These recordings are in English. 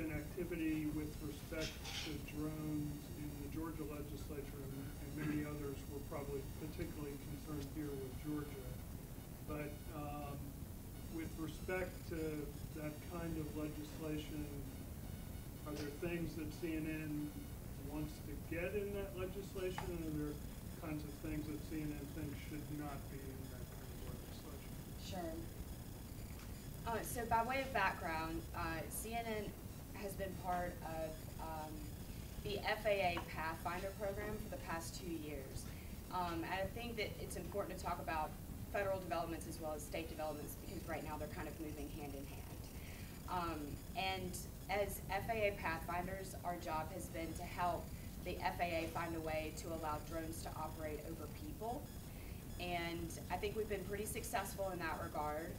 been activity with respect to drones in the Georgia legislature, and many others were probably particularly concerned here with Georgia. But with respect to that kind of legislation, are there things that CNN wants to get in that legislation, and are there kinds of things that CNN thinks should not be in that kind of legislation? Sure. So by way of background, CNN has been part of the FAA Pathfinder program for the past 2 years. And I think that it's important to talk about federal developments as well as state developments, because right now they're kind of moving hand in hand. And as FAA Pathfinders, our job has been to help the FAA find a way to allow drones to operate over people. And I think we've been pretty successful in that regard.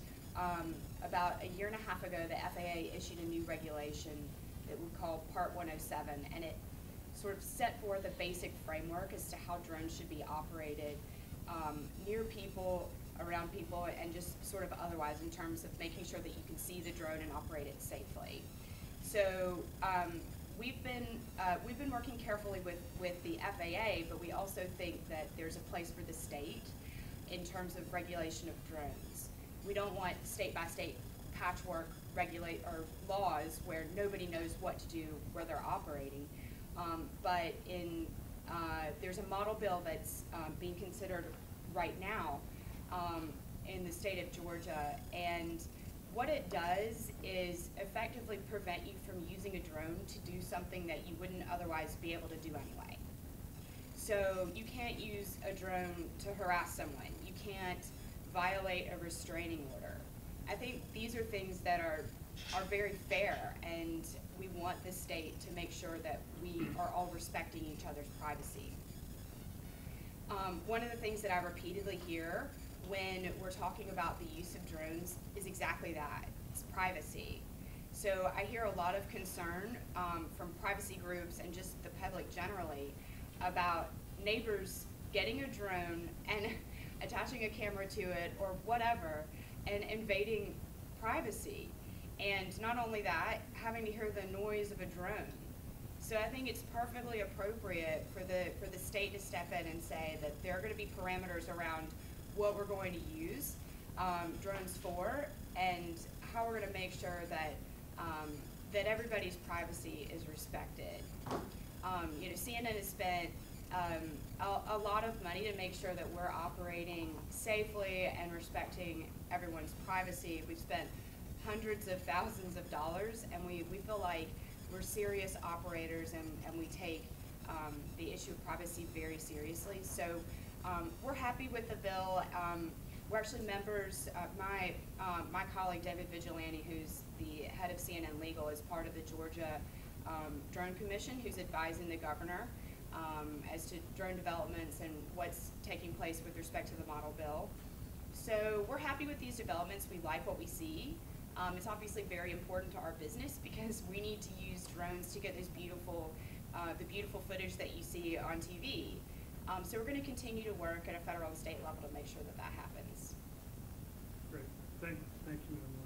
About a year and a half ago, the FAA issued a new regulation that we call Part 107, and it sort of set forth a basic framework as to how drones should be operated near people, around people, and just sort of otherwise in terms of making sure that you can see the drone and operate it safely. So we've been working carefully with the FAA, but we also think that there's a place for the state in terms of regulation of drones. We don't want state by state patchwork laws where nobody knows what to do where they're operating. But there's a model bill that's being considered right now in the state of Georgia, and what it does is effectively prevent you from using a drone to do something that you wouldn't otherwise be able to do anyway. So you can't use a drone to harass someone. You can't violate a restraining order. I think these are things that are very fair, and we want the state to make sure that we are all respecting each other's privacy. One of the things that I repeatedly hear when we're talking about the use of drones is exactly that. It's privacy. So I hear a lot of concern from privacy groups and just the public generally about neighbors getting a drone and attaching a camera to it or whatever and invading privacy. And not only that, having to hear the noise of a drone. So I think it's perfectly appropriate for the state to step in and say that there are going to be parameters around what we're going to use drones for, and how we're going to make sure that that everybody's privacy is respected. CNN has spent a lot of money to make sure that we're operating safely and respecting everyone's privacy. We've spent hundreds of thousands of dollars, and we feel like we're serious operators, and we take the issue of privacy very seriously. So we're happy with the bill. We're actually members, my colleague David Vigilante, who's the head of CNN Legal, is part of the Georgia Drone Commission, who's advising the governor as to drone developments and what's taking place with respect to the model bill. So we're happy with these developments. We like what we see. It's obviously very important to our business because we need to use drones to get this beautiful, the beautiful footage that you see on TV. So we're going to continue to work at a federal and state level to make sure that that happens. Great. Thank you, Emily.